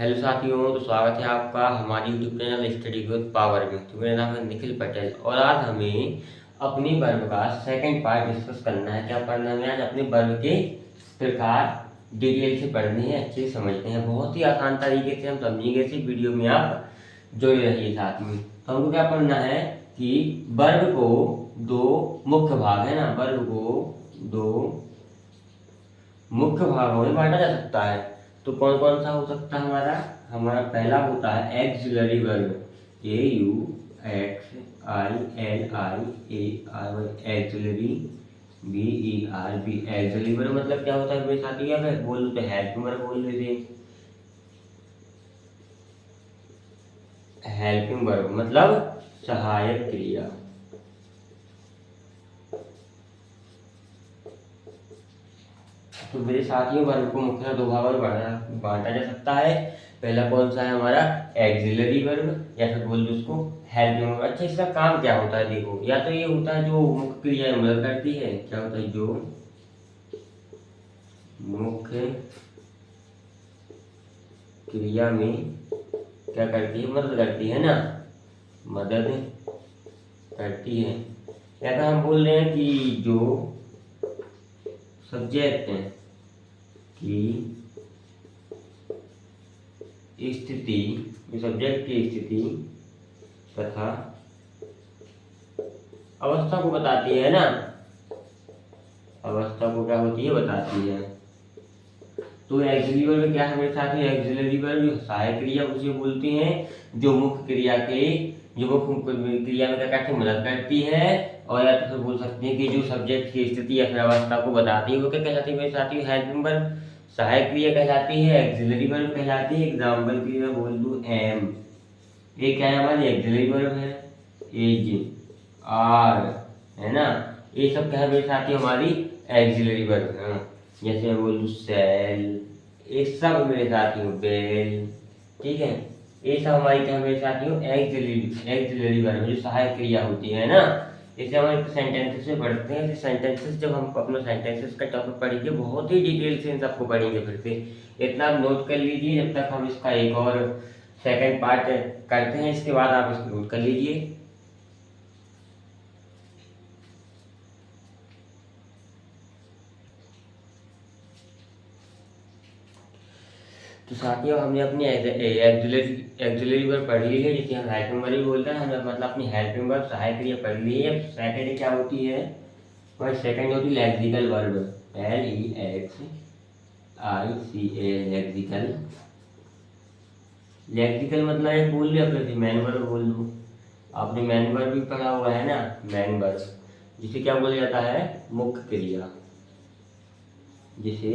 Hello साथियों, तो स्वागत है आपका हमारी YouTube channel study growth power में। तो मेरा नाम है निखिल पटेल और आज हमें अपनी वर्ब का सेकंड पार्ट डिस्कस करना है। क्या पढ़ना है? आज अपने वर्ब के प्रकार डिटेल से पढ़ने हैं, अच्छे से समझते हैं। बहुत ही आसान तरीके से हम समझेंगे। इसी वीडियो में आप जुड़े रहिए साथ में। तो हमको क्या पढ़ना है कि वर्ब को दो मुख्य भाग है ना, वर्ब को दो मुख्य भागों में बांटा जा सकता है। तो कौन कौन सा हो सकता है? हमारा पहला होता है axillary verb, AUXILIARY, axillary VERB। Axillary verb मतलब क्या होता है मेरे साथी? क्या है बोल तो हेल्पिंग वर्ब बोल देते। हेल्पिंग वर्ब मतलब सहायक क्रिया। तो मेरे साथियों, वर्ब को मुख्यतः दो भागों में बांटा जा सकता है। पहला कौन सा है? हमारा एक्सिलरी वर्ब या फिर बोल दो उसको हेल्पिंग वर्ब। अच्छा, इसका काम क्या होता है? देखो, या तो ये होता है जो मुख्य क्रिया में मदद करती है। क्या होता है? जो मुख्य क्रिया में क्या करती है? मदद करती है ना, मदद करती है। या फिर हम बोल रहे हैं कि जो सब्जेक्ट की स्थिति, सब्जेक्ट की स्थिति तथा अवस्था को बताती है ना, अवस्था को क्या होती है? बताती है। तो एक्सिलरी वर्ब क्या है मेरे साथ में? एक्सिलरी वर्ब जो सहायक क्रिया उसे बोलते हैं, जो मुख्य क्रिया में क्या करती है? मदद करती है। और या तो फिर बोल सकते हैं कि जो सब्जेक्ट की स्थिति या फिर अवस्था को बताती है वो क्या कहलाती है मेरे साथी? हेल्पिंग वर्ब, सहायक क्रिया कहलाती है, एक्सिलरी वर्ब कहलाती है। एग्जाम्पल के लिए मैं बोल दूं एम, ये क्या है? हमारी एक्सिलरी वर्ब है। इज, आर, है ना, ये सब क्या है मेरे साथी? हमारी एक्सिलरी वर्ब है। जैसे मैं बोल दूं सेल, ये सब मेरे साथियों बेल, ठीक है, ये सब हमारी क्या है मेरे साथियों? एक्सिलरी वर्ब जो सहायक क्रिया होती है ना। इसे हम सेंटेंसेस में पढ़ते हैं। सेंटेंसेस जब हम अपना सेंटेंसेस का टॉपिक पढ़ेंगे बहुत ही डिटेल से इन सबको पढ़ेंगे। फिर से इतना आप नोट कर लीजिए जब तक हम इसका एक और सेकंड पार्ट करते हैं। इसके बाद आप इसको नोट कर लीजिए। तो साथियों, हमने अपनी एक्सिलरी वर्ब पढ़ ली है, जिसे हम हेल्पिंग वर्ब भी बोलते हैं। हमने मतलब अपनी हेल्पिंग वर्ब सहायक क्रिया पढ़ ली है। सेकंड क्या होती है? और सेकंड होती है lexical verb, LEXICAL, lexical. Lexical मतलब एक बोल लिया फिर मैन वर्ब बोल दो। आपने मैन वर्ब भी पढ़ा हुआ है ना, मैन वर्ब, जिसे क्या बोला जाता है? मुख्य क्रिया, जिसे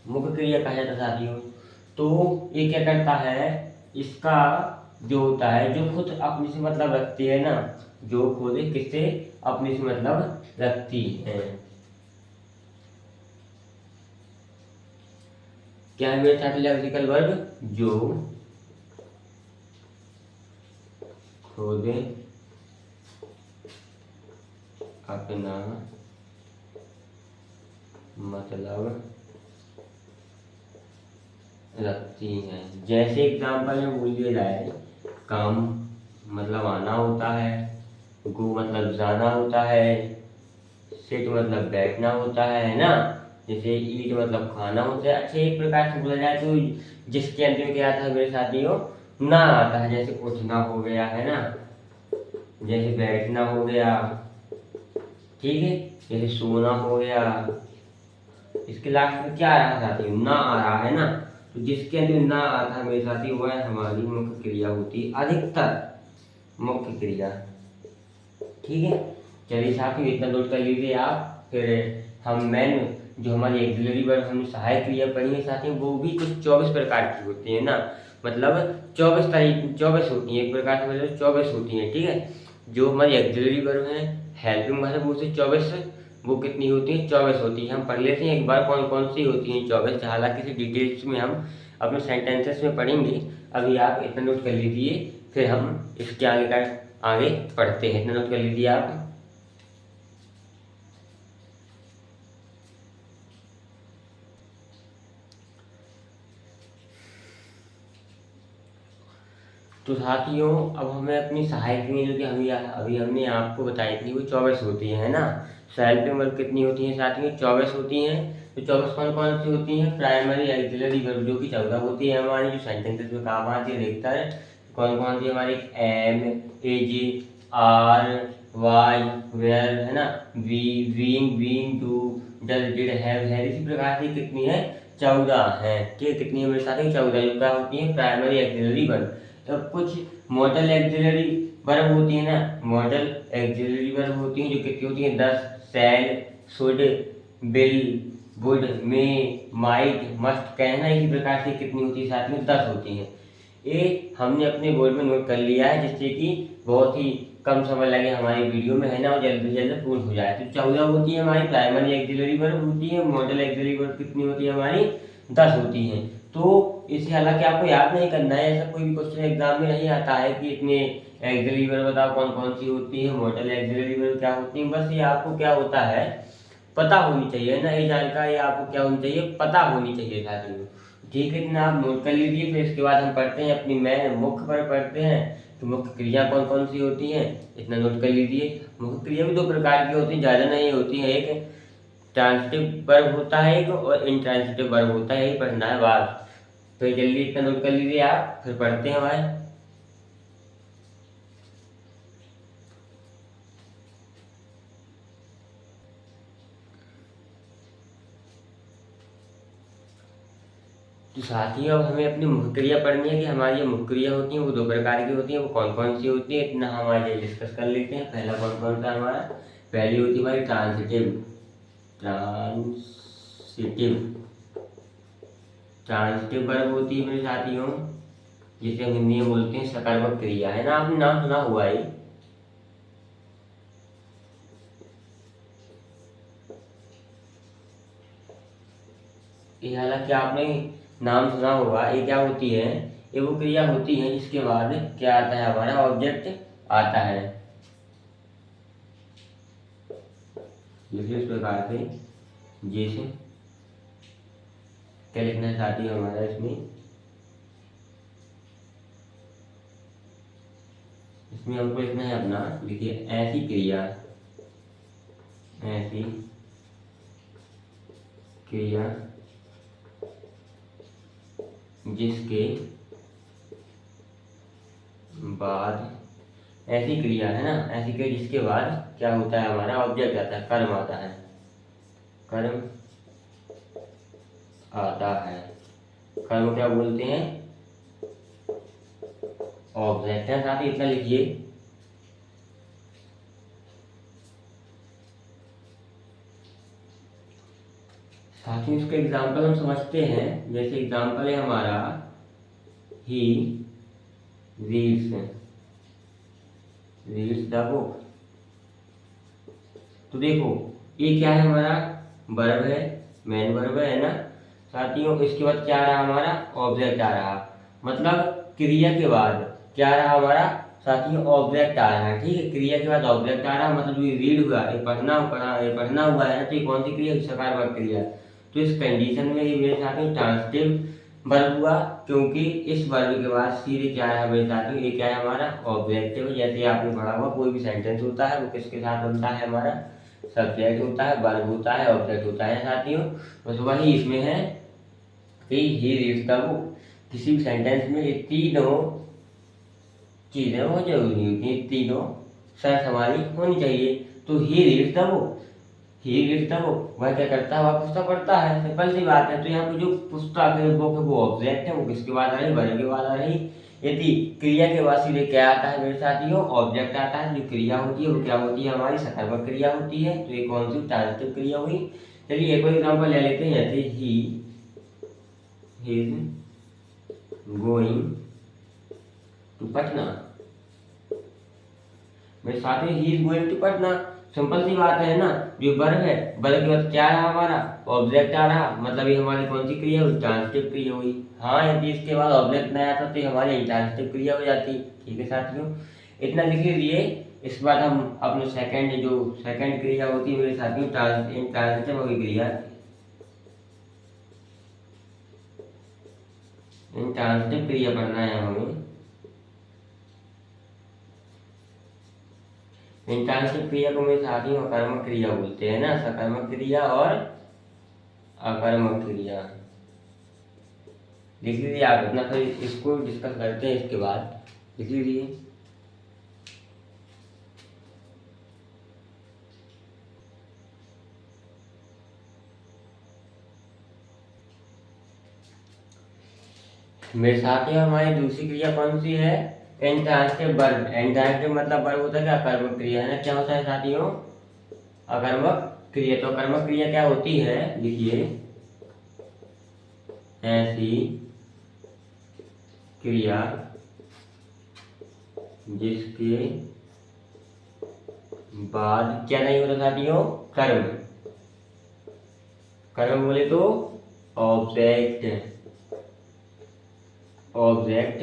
मुख्य क्रिया कहा जाता है साथियों। तो ये क्या करता है? इसका जो होता है, जो खुद अपने से मतलब रखती है ना, जो खुद किससे अपने से मतलब रखती है। क्या है मेरे साथ? लेक्सिकल वर्ब जो खुद अपना मतलब रखती हैं। जैसे एग्जाम्पल में बोल दिया जाए, कम मतलब आना होता है, गो मतलब जाना होता है, सिट मतलब बैठना होता है ना। जैसे ईट मतलब खाना होता है। अच्छा, एक प्रकार से बोला जाए तो जिसके अंत में क्या आता है मेरे साथियों? ना आता है। जैसे उठना हो गया है ना, जैसे बैठना हो गया, ठीक है, जैसे सोना हो गया। इसके लास्ट में क्या आ रहा है साथियों? ना आ रहा है ना। तो जिसके अंदर ना आता है मेरे साथी, वह हमारी मुख्य क्रिया होती है, अधिकतर मुख्य क्रिया। ठीक है, चलिए साथियों इतना नोट कर लीजिए आप। फिर हम मेन जो हमारी एक्सिलरी वर्ब हमने सहायक क्रिया पढ़ी है साथियों, वो भी कुछ 24 प्रकार की होती है ना। मतलब 24 होती है, एक प्रकार से मतलब 24 होती है। ठीक है, जो हमारी एक्सिलरी वर्ब है, हेल्पिंग वर्ब है, वो से 24, वो कितनी होती है? 24 होती है। हम पढ़ लेते हैं एक बार कौन कौन सी होती हैं 24। हालांकि इसे डिटेल्स में हम अपने सेंटेंसेस में पढ़ेंगे। अभी आप इतना नोट कर लीजिए, फिर हम इसके आगे पढ़ते हैं। इतना नोट कर लीजिए आप। तो साथियों अब हमें अपनी सहायक क्रिया जो कि अभी हमने आपको बताई थी वो 24 होती है ना। सेल्फ में वर्ब कितनी होती है साथियों? 24 होती हैं। तो 24 कौन कौन सी होती हैं? प्राइमरी एक्सिलरी वर्ब जो कि 14 होती है हमारी, जो सेंटेंसेस में काम आती है। देखता है कौन कौन सी हमारी? Am, is, are, was, were, है ना, be, being, being, do, does, did, have, had. इसी प्रकार से कितनी है? 14 है। ठीक है, कितनी है मेरे साथ? 14 जो क्या होती है? Primary axillary verb. तो कुछ मॉडल एक्सिलरी वर्ब होती है ना, मॉडल एक्सिलरी वर्ब होती हैं जो कितनी होती हैं? 10। Shall, should, will, would, may, might, must, कहना। इसी प्रकार से कितनी होती है साथ में? 10 होती हैं। ये हमने अपने बोर्ड में नोट कर लिया है जिससे कि बहुत ही कम समय लगे हमारी वीडियो में, है ना, और जल्द से जल्द पूर्ण हो जाए। तो 14 होती है हमारी प्राइमरी एक्सिलरी वर्ब होती है। मॉडल एक्सिलरी वर्ब कितनी होती है हमारी? 10 होती हैं। तो इसे हालांकि आपको याद नहीं करना है, ऐसा कोई भी क्वेश्चन एग्जाम में नहीं आता है कि इतने एक्सिलरी वर्ब बताओ कौन कौन सी होती है, मॉडल एक्सिलरी वर्ब क्या होती है। बस ये आपको क्या होता है? पता होनी चाहिए ना, ये जानकारी आपको क्या होनी चाहिए? पता होनी चाहिए साथियों। ठीक है ना, आप नोट कर लीजिए। फिर इसके बाद हम पढ़ते हैं अपनी मुख्य पर पढ़ते हैं। तो मुख्य क्रिया कौन कौन सी होती हैं इतना नोट कर लीजिए। मुख्य क्रिया भी 2 प्रकार की होती है, ज़्यादा नहीं होती है। एक ट्रांसिटिव वर्ब होता है एक, और इंट्रांसिटिव वर्ब होता है। यही पढ़ना है बात। तो जल्दी इतना नोट कर लीजिए आप, फिर पढ़ते हैं भाई। तो साथियों अब हमें अपनी मुख्य क्रिया पढ़नी है कि हमारी ये मुख्य क्रिया होती हैं वो 2 प्रकार की होती हैं। वो कौन कौन सी होती है इतना हम आज डिस्कस कर लेते हैं। पहला कौन कौन सा हमारा? पहली होती है हमारी ट्रांसिटिव। ट्रांसिटिव ट्रांसिटिव वर्ब होती है मेरे साथियों, जिसे हम हिंदी में बोलते हैं सकर्मक क्रिया, है ना। आपने नाम सुना हुआ है। ये हालांकि आपने नाम सुना होगा। ये क्या होती है? ये वो क्रिया होती है जिसके बाद क्या आता है? हमारा ऑब्जेक्ट आता है। इस प्रकार से जैसे क्या लिखना है साथियों हमारा इसमें? इसमें हमको लिखना है अपना, देखिए, ऐसी क्रिया, ऐसी क्रिया जिसके बाद, ऐसी क्रिया है ना, ऐसी क्रिया जिसके बाद क्या होता है? हमारा ऑब्जेक्ट आता है, कर्म आता है, कर्म आता है। कर्म क्या बोलते हैं? ऑब्जेक्ट है। साथ ही इतना लिखिए। साथ ही इसके एग्जाम्पल हम समझते हैं। जैसे एग्जाम्पल है हमारा he reads, reads the book. तो देखो ये क्या है? हमारा वर्ब है, मेन वर्ब है ना साथियों। इसके बाद क्या आ रहा? हमारा ऑब्जेक्ट आ रहा। मतलब क्रिया के बाद क्या आ रहा हमारा साथियों? ऑब्जेक्ट आ रहा है। ठीक है, क्रिया के बाद ऑब्जेक्ट आ रहा, मतलब ये रीड हुआ, ये पढ़ना हुआ है ना। तो ये कौन सी क्रिया? सकारत्मक क्रिया। तो इस कंडीशन में ये मेरे साथियों ट्रांसिटिव वर्ब हुआ, क्योंकि इस वर्ब के बाद सीधे क्या है मेरे साथियों? ये क्या है? हमारा ऑब्जेक्टिव। जैसे आपने पढ़ा हुआ कोई भी सेंटेंस होता है वो किसके साथ बनता है? हमारा सब्जेक्ट होता है, वर्ब होता है, ऑब्जेक्ट होता है साथियों। बस वही इसमें है कि ही रीड्स द बुक। किसी भी सेंटेंस में ये तीनों चीज़ें बहुत जरूरी होती हैं, तीनों शर्त हमारी होनी चाहिए। तो he reads the book, he reads the book, वह क्या करता है? वह पुस्तक पढ़ता है। सिंपल सी बात है। तो यहाँ पे जो पुस्तक है, बुक है, वो ऑब्जेक्ट है, वो किसके बाद आ रही? वर्ब के बाद आ रही। यदि क्रिया के बाद सीधे क्या आता है मेरे साथियों? ऑब्जेक्ट आता है। जो क्रिया होती है वो क्या होती है? हमारी सकर्मक क्रिया होती है। तो ये कौन सी? ट्रांजिटिव क्रिया हुई। चलिए एक और एग्जाम्पल ले लेते हैं। जैसे he is going to Patna. मेरे साथ he is going to Patna. Simple सी बात है ना। जो वर्ब है, वर्ब के बाद क्या रहा? हमारा ऑब्जेक्ट आ रहा। मतलब ये हमारी कौन सी क्रिया हुई? ट्रांजिटिव क्रिया हुई। हाँ, यदि इसके बाद ऑब्जेक्ट नहीं आता तो ये हमारी इंट्रांजिटिव क्रिया हो जाती। ठीक है साथियों, इतना लिख लीजिए। इसके बाद हम अपने सेकंड क्रिया होती है मेरे साथियों इंट्रांजिटिव क्रिया। इंट्रांजिटिव क्रिया पढ़ना है हमें। इंट्रांसिटिव क्रिया को मेरे साथियों अकर्मक क्रिया बोलते हैं ना, सकर्मक क्रिया और अकर्मक क्रिया। लिख लीजिए आप अपना, फिर इसको डिस्कस करते हैं इसके बाद। लिख लीजिए। मेरे साथियों हमारी दूसरी क्रिया कौन सी है? Intransitive verb. इंट्रांसिटिव मतलब वर्ब होता है क्या? अकर्मक क्रिया है ना। क्या होता है साथियों? अकर्मक क्रिया। तो अकर्मक क्रिया क्या होती है? लिखिए, ऐसी क्रिया जिसके बाद क्या नहीं होता साथियों? कर्म। कर्म बोले तो ऑब्जेक्ट, ऑब्जेक्ट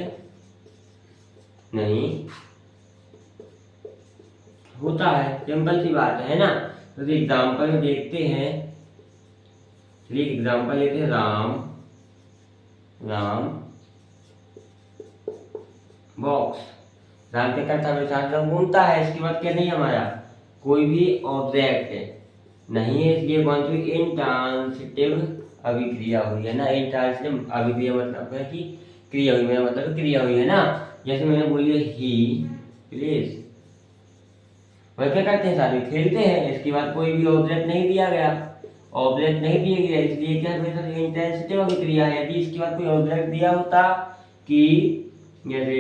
नहीं होता है। सिंपल सी बात है ना। तो एग्जाम्पल में देखते हैं। चलिए एग्जाम्पल लेते हैं। राम, राम बॉक्स। राम क्या करता है? मेरे साथ राम घूमता है। इसके बाद क्या नहीं हमारा? कोई भी ऑब्जेक्ट नहीं है, इसलिए कौन सी? इंट्रांसिटिव अभिक्रिया हुई है ना। इंट्रांसिटिव अभिक्रिया मतलब है कि क्रिया हुई, मेरा मतलब क्रिया हुई है ना। जैसे मैंने बोली ही प्लीज, वह क्या करते हैं सारे? खेलते हैं। इसके बाद कोई भी ऑब्जेक्ट नहीं दिया गया, ऑब्जेक्ट नहीं दिया गया, इसलिए क्या है? इंट्रांसिटिव अभिक्रिया है। यदि इसके बाद कोई ऑब्जेक्ट दिया होता कि जैसे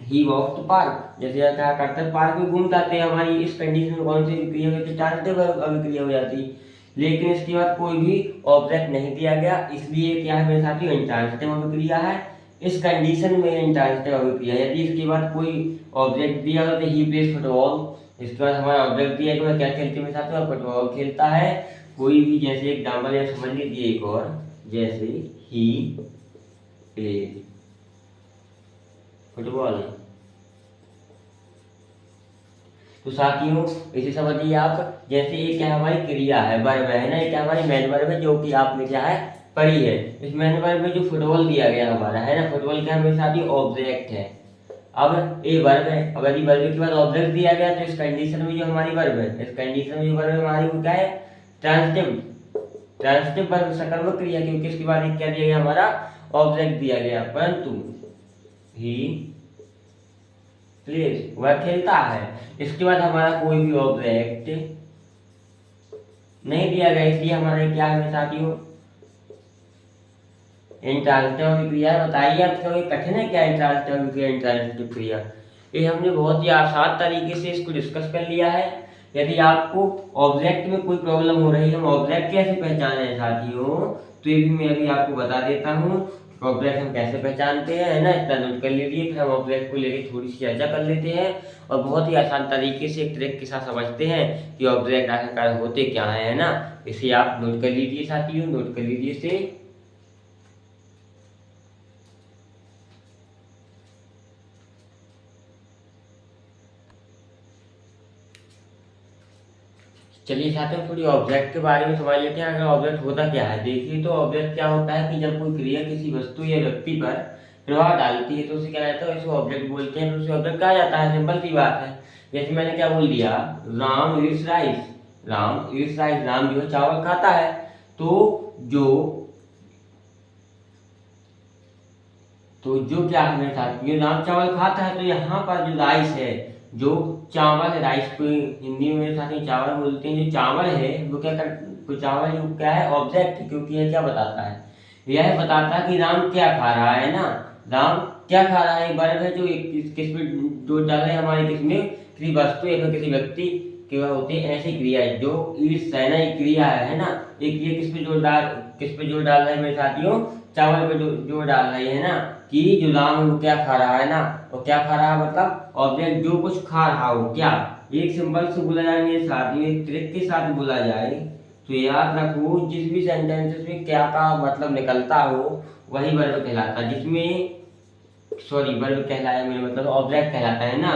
ही वॉक टू पार्क, जैसे क्या करते हैं? पार्क में घूमते आते हैं। हमारी इस कंडीशन में कौन सी क्रिया होती? ट्रांसिटिव अभिक्रिया हो जाती। लेकिन इसके बाद कोई भी ऑब्जेक्ट नहीं दिया गया, इसलिए क्या है मेरे साथियों? इंट्रांसिटिव अभिक्रिया है। इस कंडीशन में इंट्रांसिटिव अभिक्रिया। यदि इसके बाद कोई ऑब्जेक्ट दिया हो तो ही प्लेज फुटबॉल। इसके बाद हमारा ऑब्जेक्ट दिया कि वह क्या खेलते हैं मेरे साथियों? फुटबॉल खेलता है। कोई भी जैसे एग्जाम्पल या समझ लीजिए एक और, जैसे ही प्लेज फुटबॉल। तो साथियों इसे समझिए आप, जैसे ये क्या हमारी क्रिया है, वर्ब है ना। ये क्या हमारी मेन वर्ब है जो कि आपने क्या है? पढ़ी है। इस मेन वर्ब में जो फुटबॉल दिया गया हमारा है ना, फुटबॉल क्या हमारे साथ? ऑब्जेक्ट है। अब ये वर्ब है, अगर ये वर्ब के बाद ऑब्जेक्ट दिया गया तो इस कंडीशन में जो हमारी वर्ब है, इस कंडीशन में जो वर्ब हमारी वो क्या है? ट्रांसिटिव। ट्रांसिटिव वर्ब सकर्मक क्रिया, क्योंकि इसके बाद क्या दिया गया हमारा? ऑब्जेक्ट दिया गया। परंतु ही प्लीज वह खेलता है, इसके बाद हमारा कोई भी ऑब्जेक्ट नहीं दिया गया, इसलिए हमारा क्या है साथियों? इंट्रांसिटिव अभिक्रिया। बताइए आप क्यों? कठिन है क्या इंट्रांसिटिव अभिक्रिया? इंट्रांसिटिव क्रिया ये हमने बहुत ही आसान तरीके से इसको डिस्कस कर लिया है। यदि आपको ऑब्जेक्ट में कोई प्रॉब्लम हो रही है, हम ऑब्जेक्ट कैसे पहचाने हैं साथियों, तो ये भी मैं अभी आपको बता देता हूँ। ऑब्जेक्ट हम कैसे पहचानते हैं, है ना। इतना नोट कर लीजिए, फिर हम ऑब्जेक्ट को लेकर थोड़ी सी चर्चा कर लेते हैं और बहुत ही आसान तरीके से एक ट्रिक के साथ समझते हैं कि ऑब्जेक्ट आखिरकार होते क्या है ना। इसे आप नोट कर लीजिए साथियों, नोट कर लीजिए इसे। चलिए साथियों थोड़ी ऑब्जेक्ट के बारे में समझ लेते हैं। अगर ऑब्जेक्ट होता क्या है, देखिए तो ऑब्जेक्ट क्या होता है कि जब कोई क्रिया किसी वस्तु या व्यक्ति पर प्रभाव डालती है तो उसे क्या रहता है? इसे ऑब्जेक्ट बोलते हैं। तो उसे ऑब्जेक्ट कहा जाता है। सिंपल सी बात है। जैसे मैंने क्या बोल दिया? Ram Yeats rice. Ram Yeats rice, Ram जो है चावल खाता है। तो जो जो क्या है मेरे साथ? ये राम चावल खाता है, तो यहाँ पर जो राइस है, जो चावल है, राइस को हिंदी में मेरे साथ में चावल बोलते हैं। जो चावल है वो क्या कर, तो चावल जो क्या है? ऑब्जेक्ट है, क्योंकि यह क्या बताता है? यह बताता है कि राम क्या खा रहा है ना। राम क्या खा रहा है, वर्ब है जो किस में जो डाल है हमारे, किसमें? किसी वस्तु या फिर किसी व्यक्ति की वह होती है ऐसी क्रिया है जो ईट्स है ना, एक क्रिया है ना। एक ये किस पे जोर डाल रहा है मेरे साथियों? चावल पे जोर डाल रही है ना, कि जो राम है वो क्या खा रहा है ना। वो क्या खा रहा है मतलब ऑब्जेक्ट जो कुछ खा रहा हो। क्या एक सिंबल से बोला जाए मेरे साथ में, एक ट्रिक के साथ बोला जाए तो याद रखो, जिस भी सेंटेंसेस में क्या का मतलब निकलता हो वही वर्ब कहलाता है। जिसमें सॉरी वर्ब कहलाया मेरा मतलब ऑब्जेक्ट कहलाता है ना।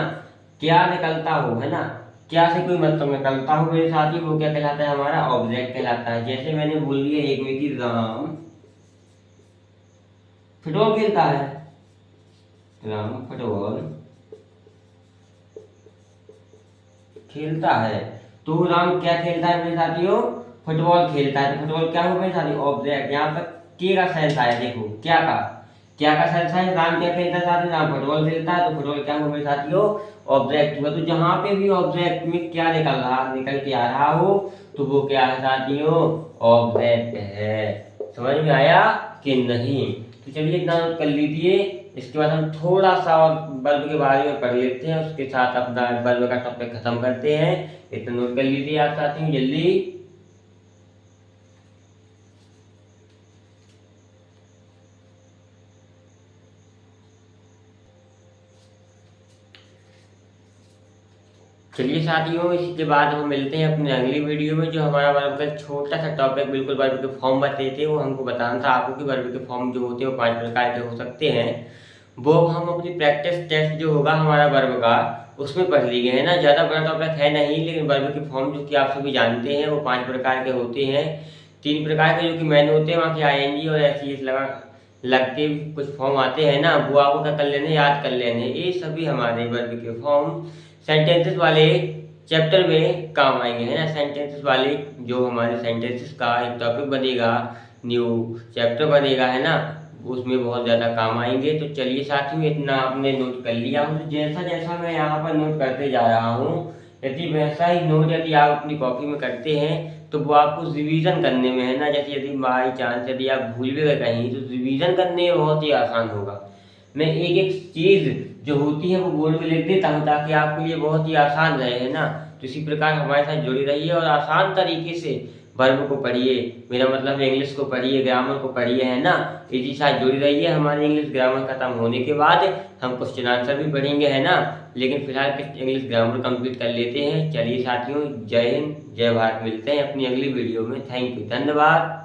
क्या निकलता हो, है ना, क्या से कोई मतलब निकलता हो मेरे साथ ही, वो क्या कहलाता है? हमारा ऑब्जेक्ट कहलाता है। जैसे मैंने बोल दिया एक में कि राम फुटबॉल खेलता है। राम फुटबॉल खेलता है। तो राम क्या खेलता है मेरे साथियों? फुटबॉल खेलता है। तो फुटबॉल क्या हुआ मेरे साथियों? ऑब्जेक्ट। यहाँ पर के का सेंस आया, देखो क्या का सेंस है? राम क्या खेलता है साथियों? राम फुटबॉल खेलता है। तो फुटबॉल क्या हुआ मेरे साथियों? ऑब्जेक्ट हुआ। तो जहाँ पे भी ऑब्जेक्ट में क्या निकल के आ रहा हो तो वो क्या है साथियों? ऑब्जेक्ट है। समझ में आया कि नहीं? तो चलिए इतना नोट कर लीजिए। इसके बाद हम थोड़ा सा और बल्ब के बारे में पढ़ लेते हैं, उसके साथ अपना बल्ब का टॉपिक खत्म करते हैं। इतना नोट कर लीजिए आप साथियों जल्दी। चलिए साथियों, इसके बाद हम मिलते हैं अपने अगली वीडियो में। जो हमारा वर्ब का छोटा सा टॉपिक बिल्कुल वर्ब के फॉर्म बताए थे, वो हमको बताना था आपको कि वर्ब के फॉर्म जो होते हैं वो 5 प्रकार के हो सकते हैं। वो हम अपनी प्रैक्टिस टेस्ट जो होगा हमारा वर्ब का उसमें पढ़ लिए है ना। ज़्यादा बड़ा टॉपिक है नहीं, लेकिन वर्ब के फॉर्म जो कि आप सभी जानते हैं वो 5 प्रकार के होते हैं। 3 प्रकार के जो कि मेन होते हैं, वहाँ की ING और SES लग के कुछ फॉर्म आते हैं ना, वो आपको क्या कर लेने, याद कर लेने। ये सभी हमारे वर्ब के फॉर्म सेंटेंसेस वाले चैप्टर में काम आएंगे, है ना। सेंटेंसेस वाले जो हमारे सेंटेंसेस का एक टॉपिक बनेगा, न्यू चैप्टर बनेगा, है ना, उसमें बहुत ज़्यादा काम आएंगे। तो चलिए साथियों, इतना आपने नोट कर लिया हूँ। तो जैसा जैसा मैं यहाँ पर नोट करते जा रहा हूँ, यदि वैसा ही नोट यदि आप अपनी कॉपी में करते हैं तो वो आपको रिवीजन करने में, है ना, जैसे यदि बाई चांस यदि आप भूल भी गए कहीं तो रिवीजन करने में बहुत ही आसान होगा। मैं एक एक चीज़ जो होती है वो बोर्ड पे लिख देता हूँ ताकि आपके लिए बहुत ही आसान रहे, है ना। तो इसी प्रकार हमारे साथ जुड़ी रहिए और आसान तरीके से वर्ब को पढ़िए, मेरा मतलब इंग्लिश को पढ़िए, ग्रामर को पढ़िए, है ना। इसी साथ जुड़ी रहिए। हमारी इंग्लिश ग्रामर खत्म होने के बाद हम क्वेश्चन आंसर भी पढ़ेंगे, है ना। लेकिन फिलहाल इंग्लिश ग्रामर कंप्लीट कर लेते हैं। चलिए साथियों, जय हिंद, जय भारत। मिलते हैं अपनी अगली वीडियो में। थैंक यू, धन्यवाद।